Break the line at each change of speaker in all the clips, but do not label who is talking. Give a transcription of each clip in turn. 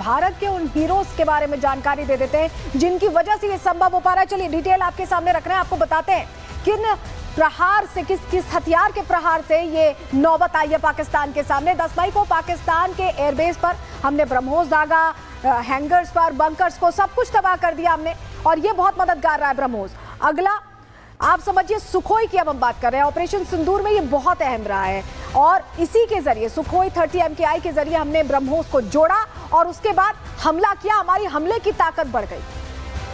भारत के उन हीरोज के बारे में जानकारी दे देते हैं जिनकी वजह से ये संभव हो पा रहा है। चलिए डिटेल आपके सामने रख रहे हैं, आपको बताते हैं किन प्रहार से, किस हथियार के प्रहार से ये नौबत आई है पाकिस्तान के सामने। 10 मई को पाकिस्तान के एयरबेस पर हमने ब्रह्मोस दागा, हैंगर्स पर बंकर्स को सब कुछ तबाह कर दिया हमने, और ये बहुत मददगार रहा है ब्रह्मोस। अगला आप समझिए सुखोई की अब हम बात कर रहे हैं। ऑपरेशन सिंदूर में ये बहुत अहम रहा है और इसी के जरिए सुखोई 30 MKI के जरिए हमने ब्रह्मोस को जोड़ा और उसके बाद हमला किया। हमारी हमले की ताकत बढ़ गई।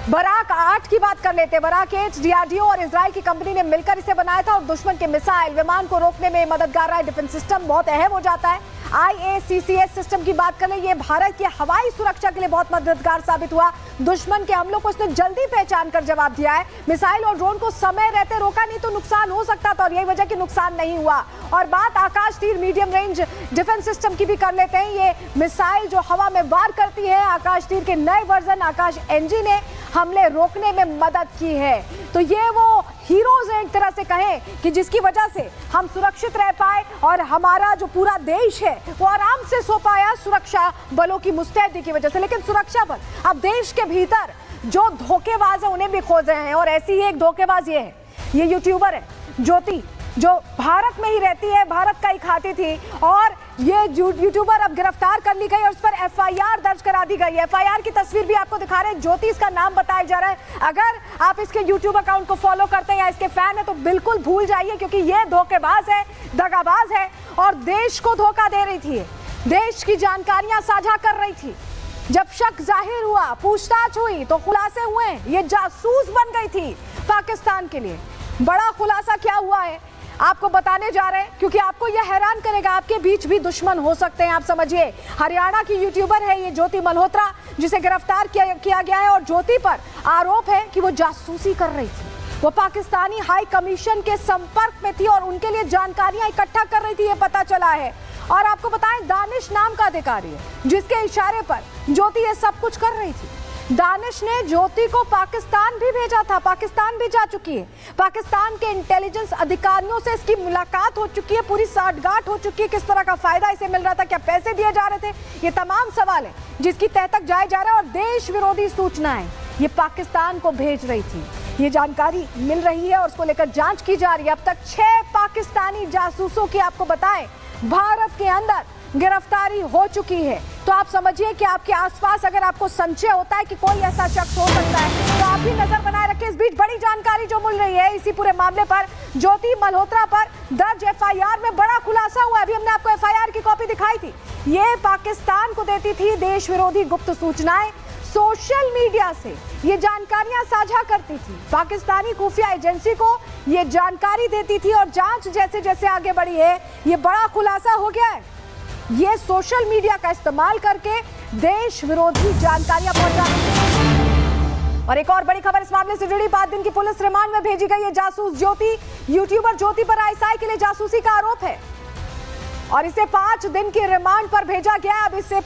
बराक 8 की बात कर लेते हैं। बराक 8 DRDO और इजराइल की कंपनी ने मिलकर इसे बनाया था और दुश्मन के मिसाइल विमान को रोकने में मददगार रहा है। डिफेंस सिस्टम बहुत अहम हो जाता है। IACCS सिस्टम की बात करें, ये भारत की हवाई सुरक्षा के लिए बहुत मददगार साबित हुआ। दुश्मन के हमलों को इसने जल्दी पहचान कर जवाब दिया है। मिसाइल और ड्रोन को समय रहते रोका, नहीं तो नुकसान हो सकता था और यही वजह कि नुकसान नहीं हुआ। और बात आकाश तीर मीडियम रेंज डिफेंस सिस्टम की भी कर लेते हैं। ये मिसाइल जो हवा में वार करती है, आकाश तीर के नए वर्जन आकाश NG ने हमले रोकने में मदद की है। तो ये वो हीरोज हैं एक तरह से कहें कि जिसकी वजह से हम सुरक्षित रह पाए और हमारा जो पूरा देश है वो आराम से सो पाया सुरक्षा बलों की मुस्तैदी की वजह से। लेकिन सुरक्षा बल अब देश के भीतर जो धोखेबाज है उन्हें भी खोज रहे हैं और ऐसी ही एक धोखेबाज ये है, ये यूट्यूबर है ज्योति, जो भारत में ही रहती है, भारत का ही खाती थी और ये यूट्यूबर अब गिरफ्तार कर ली गई और उस पर FIR दर्ज करा दी गई है। FIR की तस्वीर भी आपको दिखा रहे हैं। ज्योति इसका नाम बताया जा रहा है। अगर आप इसके यूट्यूब अकाउंट को फॉलो करते हैं या इसके फैन है तो बिल्कुल भूल जाइए, क्योंकि ये धोखेबाज है, दगाबाज है और देश को धोखा दे रही थी। देश की जानकारियां साझा कर रही थी। जब शक जाहिर हुआ, पूछताछ हुई तो खुलासे हुए, ये जासूस बन गई थी पाकिस्तान के लिए। बड़ा खुलासा क्या हुआ है आपको बताने जा रहे हैं, क्योंकि आपको यह हैरान करेगा, आपके बीच भी दुश्मन हो सकते हैं। आप समझिए, हरियाणा की यूट्यूबर है ये ज्योति मल्होत्रा, जिसे गिरफ्तार किया गया है और ज्योति पर आरोप है कि वो जासूसी कर रही थी। वो पाकिस्तानी हाई कमीशन के संपर्क में थी और उनके लिए जानकारियां इकट्ठा कर रही थी, ये पता चला है। और आपको बताएं, दानिश नाम का अधिकारी है जिसके इशारे पर ज्योति ये सब कुछ कर रही थी। दानिश ने ज्योति को पाकिस्तान भी भेजा था, पाकिस्तान भी जा चुकी है। पाकिस्तान के इंटेलिजेंस अधिकारियों से इसकी मुलाकात हो चुकी है, पूरी साठगांठ हो चुकी है। किस तरह का फायदा इसे मिल रहा था, क्या पैसे दिए जा रहे थे, ये तमाम सवाल है जिसकी तह तक जाया जा रहा है। और देश विरोधी सूचनाएं ये पाकिस्तान को भेज रही थी, ये जानकारी मिल रही है और उसको लेकर जांच की जा रही है। अब तक 6 पाकिस्तानी जासूसों की आपको बताएं भारत के अंदर गिरफ्तारी हो चुकी है। तो आप समझिए कि आपके आसपास अगर आपको संशय होता है कि कोई ऐसा शख्स हो सकता है तो आप भी नजर बनाए रखें। इस बीच बड़ी जानकारी जो मिल रही है इसी पूरे मामले पर, ज्योति मल्होत्रा पर दर्ज FIR में बड़ा खुलासा हुआ। अभी हमने आपको FIR की कॉपी दिखाई थी। ये पाकिस्तान को देती थी देश विरोधी गुप्त सूचनाएं, सोशल मीडिया से ये जानकारियां साझा करती थी, पाकिस्तानी खुफिया एजेंसी को ये जानकारी देती थी। और जांच जैसे जैसे आगे बढ़ी है ये बड़ा खुलासा हो गया है, ये सोशल मीडिया का इस्तेमाल करके देश विरोधी जानकारियां पहुंचाती। और एक और बड़ी खबर इस मामले से जुड़ी, 5 दिन की पुलिस रिमांड में भेजी गई है जासूस ज्योति। यूट्यूबर ज्योति पर ISI के लिए जासूसी का आरोप है और इसे 5 दिन की रिमांड पर भेजा गया। अब इससे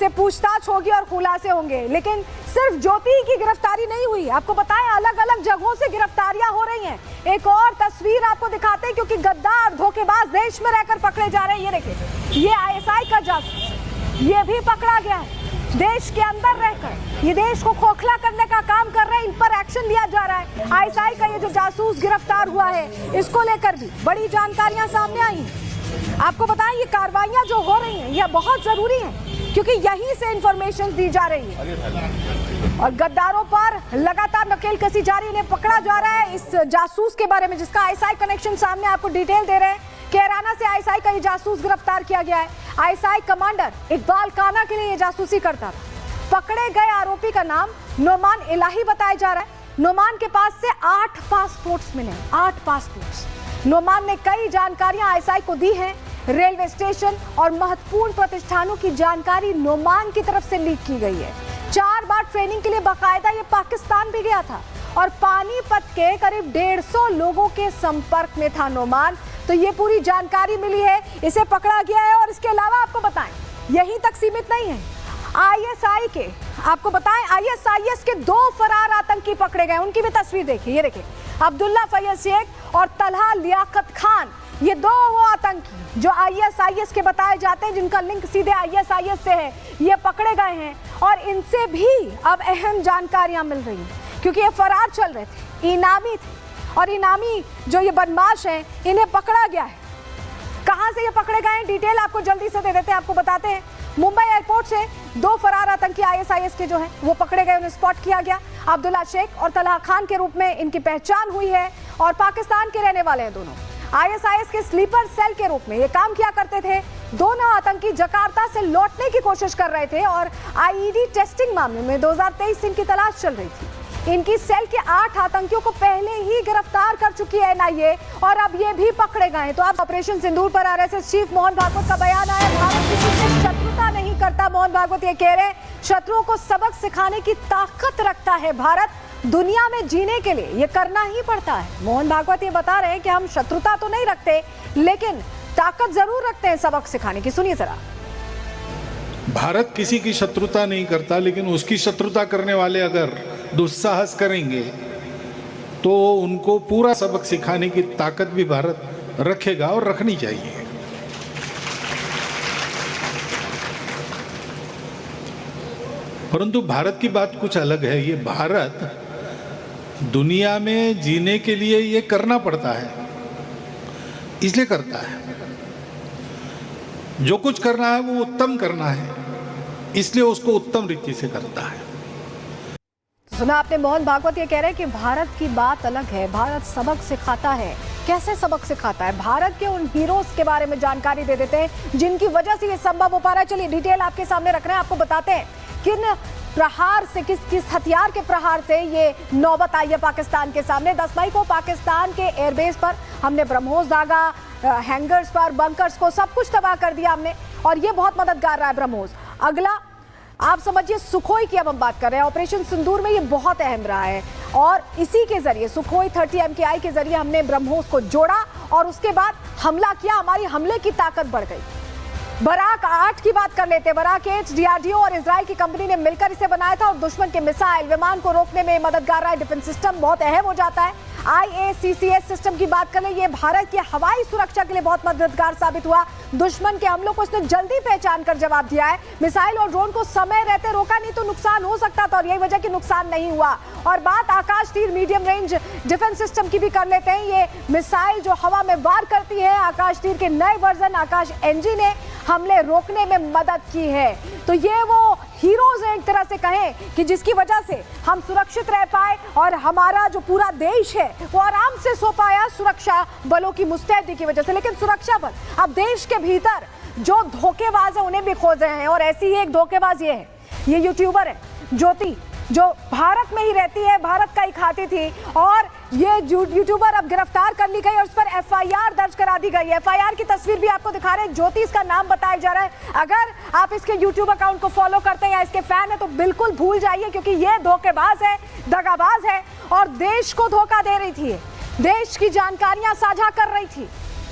पूछताछ होगी और खुलासे होंगे। लेकिन सिर्फ ज्योति की गिरफ्तारी नहीं हुई, आपको बताएं अलग अलग जगहों से गिरफ्तारियां हो रही हैं। एक और तस्वीर आपको दिखाते हैं, क्योंकि गद्दार धोखेबाज देश में रहकर पकड़े जा रहे हैं। ये देखिए, ये ISI का जासूस ये भी पकड़ा गया है। देश के अंदर रहकर ये देश को खोखला करने का काम कर रहे हैं, इन पर एक्शन लिया जा रहा है। ISI का ये जो जासूस गिरफ्तार हुआ है, इसको लेकर भी बड़ी जानकारियां सामने आई हैं। आपको बताएं ये कार्रवाइयां जो हो रही हैं ये बहुत जरूरी हैं, क्योंकि यहीं से इंफॉर्मेशन दी जा रही है और गद्दारों पर लगातार नकेल कसी जा रही है। इन्हें पकड़ा जा रहा है इस जासूस के बारे में जिसका ISI कनेक्शन सामने आपको डिटेल दे रहे हैं। कैराना से ISI का ये जासूस गिरफ्तार किया गया है। ISI कमांडर इकबाल काना के लिए ये जासूसी करता था। पकड़े गए आरोपी का नाम नोमान इलाही बताया जा रहा है। नोमान के पास से 8 पासपोर्ट्स मिले, 8 पासपोर्ट्स। नोमान ने कई जानकारियां ISI को दी हैं। रेलवे स्टेशन और महत्वपूर्ण प्रतिष्ठानों की जानकारी नोमान की तरफ से लीक की गई है। 4 बार ट्रेनिंग के लिए बाकायदा ये पाकिस्तान भी गया था और पानीपत के करीब 150 लोगों के संपर्क में था नोमान। तो ये पूरी जानकारी मिली है, इसे पकड़ा गया है। और इसके अलावा आपको बताएं यहीं तक सीमित नहीं है, ISI के आपको बताएं ISIS के 2 फरार आतंकी पकड़े गए, उनकी भी तस्वीर देखिए। ये देखिए, अब्दुल्ला फैयद शेख और तलहा लियाकत खान, ये दो वो आतंकी जो ISIS के बताए जाते हैं, जिनका लिंक सीधे ISIS से है, ये पकड़े गए हैं और इनसे भी अब अहम जानकारियां मिल रही हैं क्योंकि ये फरार चल रहे थे, इनामी थे और इनामी जो ये बदमाश हैं इन्हें पकड़ा गया है। कहां से ये पकड़े गए हैं डिटेल आपको जल्दी से दे देते हैं, आपको बताते हैं। मुंबई एयरपोर्ट से दो फरार आतंकी ISIS के जो हैं वो पकड़े गए, उन्हें स्पॉट किया गया। अब्दुल्ला शेख और तलहा खान के रूप में इनकी पहचान हुई है और पाकिस्तान के रहने वाले हैं दोनों। ISIS के स्लीपर सेल के रूप में ये काम किया करते थे। दोनों आतंकी जकार्ता से लौटने की कोशिश कर रहे थे और IED टेस्टिंग मामले में 2023 से इनकी तलाश चल रही थी। इनकी सेल के 8 आतंकियों को पहले ही गिरफ्तार कर चुकी है NIA और अब ये भी पकड़े गए हैं। तो अब ऑपरेशन सिंदूर पर RSS चीफ मोहन भागवत का बयान आया, भारत किसी से शत्रुता नहीं करता। मोहन भागवत ये कह रहे हैं शत्रुओं को सबक सिखाने की ताकत रखता है भारत, दुनिया में जीने के लिए ये करना ही पड़ता है। मोहन भागवत ये बता रहे हैं कि हम शत्रुता तो नहीं रखते लेकिन ताकत जरूर रखते हैं सबक सिखाने की। सुनिए जरा।
भारत किसी की शत्रुता नहीं करता, लेकिन उसकी शत्रुता करने वाले अगर दुस्साहस करेंगे तो उनको पूरा सबक सिखाने की ताकत भी भारत रखेगा और रखनी चाहिए। परंतु भारत की बात कुछ अलग है। ये भारत दुनिया में जीने के लिए ये करना पड़ता है, इसलिए करता है। जो कुछ करना है वो उत्तम करना है, इसलिए उसको उत्तम रीति से करता है।
सुना आपने, मोहन भागवत ये कह रहे हैं कि भारत की बात अलग है, भारत सबक सिखाता है। कैसे सबक सिखाता है? भारत के उन हीरोज के बारे में जानकारी दे देते हैं जिनकी वजह से ये संभव हो पा रहा है। चलिए डिटेल आपके सामने रख रहे हैं, आपको बताते हैं किन प्रहार से, किस हथियार के प्रहार से ये नौबत आई है पाकिस्तान के सामने। 10 मई को पाकिस्तान के एयरबेस पर हमने ब्रह्मोस दागा, हैंगर्स पर बंकर्स को सब कुछ तबाह कर दिया हमने और ये बहुत मददगार रहा है ब्रह्मोस। अगला आप समझिए सुखोई की अब हम बात कर रहे हैं। ऑपरेशन सिंदूर में ये बहुत अहम रहा है और इसी के जरिए सुखोई 30 MKI के जरिए हमने ब्रह्मोस को जोड़ा और उसके बाद हमला किया, हमारी हमले की ताकत बढ़ गई। बराक 8 की बात कर लेते हैं। बराक 8 DRDO और इजराइल की कंपनी ने मिलकर इसे बनाया था और दुश्मन के मिसाइल विमान को रोकने में मददगार रहा है। डिफेंस सिस्टम बहुत अहम हो जाता है। IACCS सिस्टम की बात करें, ये भारत की हवाई सुरक्षा के लिए बहुत मददगार साबित हुआ। दुश्मन के हमलों को इसने जल्दी पहचान कर जवाब दिया है। मिसाइल और ड्रोन को समय रहते रोका, नहीं तो नुकसान हो सकता था और यही वजह कि नुकसान नहीं हुआ। और बात आकाश तीर मीडियम रेंज डिफेंस सिस्टम की भी कर लेते हैं। ये मिसाइल जो हवा में वार करती है, आकाश तीर के नए वर्जन आकाश NG ने हमले रोकने में मदद की है। तो ये वो हीरोज हैं एक तरह से कहें कि जिसकी वजह से हम सुरक्षित रह पाए और हमारा जो पूरा देश है वो आराम से सो पाया सुरक्षा बलों की मुस्तैदी की वजह से। लेकिन सुरक्षा बल अब देश के भीतर जो धोखेबाज है उन्हें भी खोज रहे हैं और ऐसी ही एक धोखेबाज ये है, ये यूट्यूबर है ज्योति, जो भारत में ही रहती है, भारत का ही खाती थी और ये यूट्यूबर अब गिरफ्तार कर ली गई और उस पर FIR दर्ज करा दी गई है। FIR की तस्वीर भी आपको दिखा रहे हैं, ज्योति इसका नाम बताया जा रहा है। अगर आप इसके यूट्यूब अकाउंट को फॉलो करते हैं या इसके फैन है तो बिल्कुल भूल जाइए, क्योंकि ये धोखेबाज है, दगाबाज है और देश को धोखा दे रही थी, देश की जानकारियां साझा कर रही थी।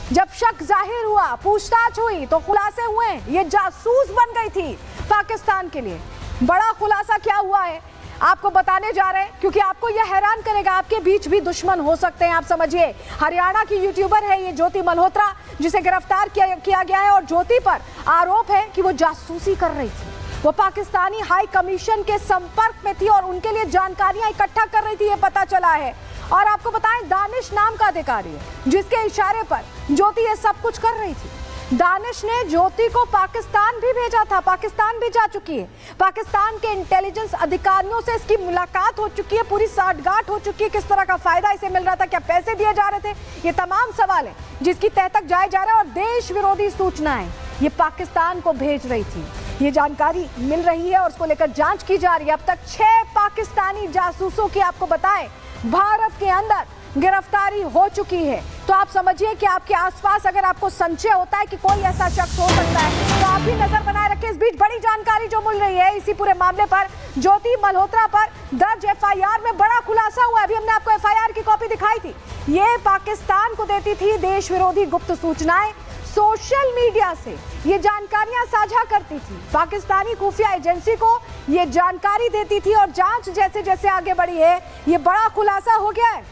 जब शक जाहिर हुआ, पूछताछ हुई तो खुलासे हुए, ये जासूस बन गई थी पाकिस्तान के लिए। बड़ा खुलासा क्या हुआ है आपको बताने जा रहे हैं, क्योंकि आपको यह हैरान करेगा, आपके बीच भी दुश्मन हो सकते हैं। आप समझिए, हरियाणा की यूट्यूबर है ये ज्योति मल्होत्रा, जिसे गिरफ्तार किया गया है और ज्योति पर आरोप है कि वो जासूसी कर रही थी। वो पाकिस्तानी हाई कमीशन के संपर्क में थी और उनके लिए जानकारियां इकट्ठा कर रही थी, ये पता चला है। और आपको बताएं, दानिश नाम का अधिकारी है जिसके इशारे पर ज्योति ये सब कुछ कर रही थी। दानिश ने ज्योति को पाकिस्तान भी भेजा था, पाकिस्तान भी जा चुकी है, पाकिस्तान के इंटेलिजेंस अधिकारियों से इसकी मुलाकात हो चुकी है, पूरी साठगांठ हो चुकी है। किस तरह का फायदा इसे मिल रहा था, क्या पैसे दिए जा रहे थे, ये तमाम सवाल है जिसकी तह तक जाया जा रहा है। और देश विरोधी सूचनाएं ये पाकिस्तान को भेज रही थी, ये जानकारी मिल रही है और उसको लेकर जांच की जा रही है। अब तक 6 पाकिस्तानी जासूसों की आपको बताएं भारत के अंदर गिरफ्तारी हो चुकी है। तो आप समझिए कि आपके आसपास अगर आपको संशय होता है कि कोई ऐसा शख्स हो सकता है तो आप भी नजर बनाए रखें। इस बीच बड़ी जानकारी जो मिल रही है इसी पूरे मामले पर, ज्योति मल्होत्रा पर दर्ज FIR में बड़ा खुलासा हुआ है। अभी हमने आपको FIR की कॉपी दिखाई थी। ये पाकिस्तान को देती थी देश विरोधी गुप्त सूचनाएं, सोशल मीडिया से ये जानकारियां साझा करती थी, पाकिस्तानी खुफिया एजेंसी को ये जानकारी देती थी और जांच जैसे जैसे आगे बढ़ी है ये बड़ा खुलासा हो गया है।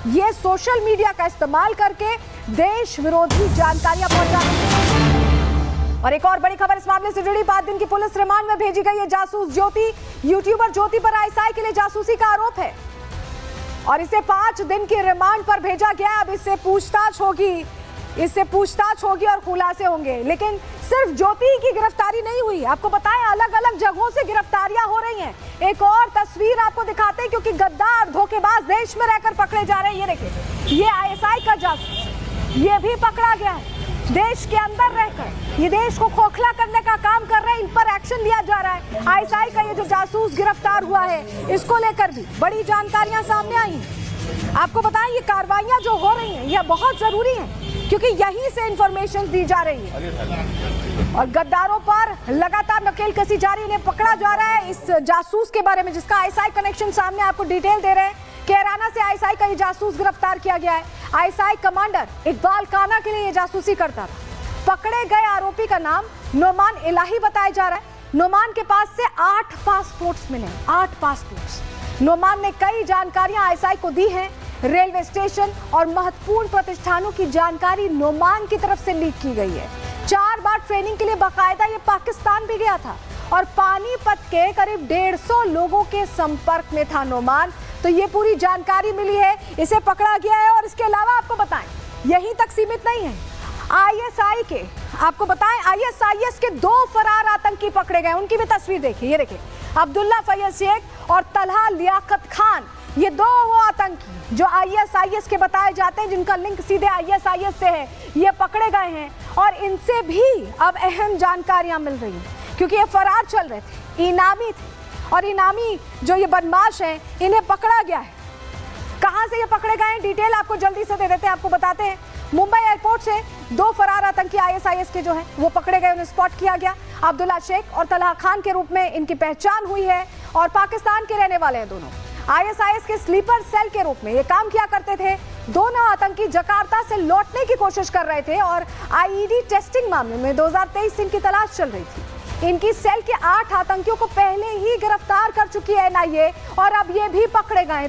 ये सोशल मीडिया का इस्तेमाल करके देश विरोधी जानकारियां पहुंचा रहे हैं। और एक और बड़ी खबर इस मामले से जुड़ी, 5 दिन की पुलिस रिमांड में भेजी गई है जासूस ज्योति। यूट्यूबर ज्योति पर आईएसआई के लिए जासूसी का आरोप है और इसे 5 दिन की रिमांड पर भेजा गया। अब इससे पूछताछ होगी और खुलासे होंगे। लेकिन सिर्फ ज्योति की गिरफ्तारी नहीं हुई, आपको बताएं अलग अलग जगहों से गिरफ्तारियां हो रही हैं। एक और तस्वीर आपको दिखाते हैं, क्योंकि गद्दार धोखेबाज देश में रहकर पकड़े जा रहे हैं। ये देखिए, ये आईएसआई का जासूस, ये भी पकड़ा गया है। देश के अंदर रहकर ये देश को खोखला करने का काम कर रहे हैं, इन पर एक्शन लिया जा रहा है। आईएसआई का ये जो जासूस गिरफ्तार हुआ है, इसको लेकर भी बड़ी जानकारियां सामने आई हैं। आपको बताएं ये कार्रवाइयां जो हो रही हैं, ये बहुत जरूरी हैं, क्योंकि यहीं से इंफॉर्मेशन दी जा रही है और गद्दारों पर लगातार नकेलकसी जारी, इन्हें पकड़ा जा रहा है। इस जासूस के बारे में जिसका आईएसआई कनेक्शन सामने आपको डिटेल दे रहे हैं, कैराना से आईएसआई का ये जासूस गिरफ्तार किया गया है। आईएसआई कमांडर इकबाल काना के लिए ये जासूसी करता था। पकड़े गए आरोपी का नाम नोमान इलाही बताया जा रहा है। नोमान के पास से 8 पासपोर्ट्स मिले, 8 पासपोर्ट्स। नोमान ने कई जानकारियां आईएसआई को दी हैं। रेलवे स्टेशन और महत्वपूर्ण प्रतिष्ठानों की जानकारी नोमान की तरफ से लीक की गई है। 4 बार ट्रेनिंग के लिए बाकायदा ये पाकिस्तान भी गया था और पानीपत के करीब 150 लोगों के संपर्क में था नोमान। तो ये पूरी जानकारी मिली है, इसे पकड़ा गया है। और इसके अलावा आपको बताएं, यहीं तक सीमित नहीं है। आईएसआई के आपको बताएं आईएसआईएस के 2 फरार आतंकी पकड़े गए, उनकी भी तस्वीर देखिए। ये देखिए, अब्दुल्ला फैयज शेख और तलहा लियाकत खान, ये 2 वो आतंकी जो आईएसआईएस के बताए जाते हैं, जिनका लिंक सीधे आईएसआईएस से है, ये पकड़े गए हैं। और इनसे भी अब अहम जानकारियां मिल रही हैं, क्योंकि ये फरार चल रहे थे, इनामी थे। और इनामी जो ये बदमाश हैं, इन्हें पकड़ा गया है। कहां से ये पकड़े गए हैं, डिटेल आपको जल्दी से दे देते हैं, आपको बताते हैं। मुंबई एयरपोर्ट से 2 फरार आतंकी आईएसआईएस के जो हैं वो पकड़े गए, उन्हें स्पॉट किया गया। अब्दुल्ला शेख और तलहा खान के रूप में इनकी पहचान हुई है और पाकिस्तान के रहने वाले हैं दोनों। आईएसआईएस के स्लीपर सेल के रूप में ये काम किया करते थे। दोनों आतंकी जकार्ता से लौटने की कोशिश कर रहे थे और आईईडी टेस्टिंग मामले में 2023 से इनकी तलाश चल रही थी। इनकी सेल के 8 आतंकियों को पहले ही गिरफ्तार कर चुकी है एनआईए और अब ये भी पकड़े गए।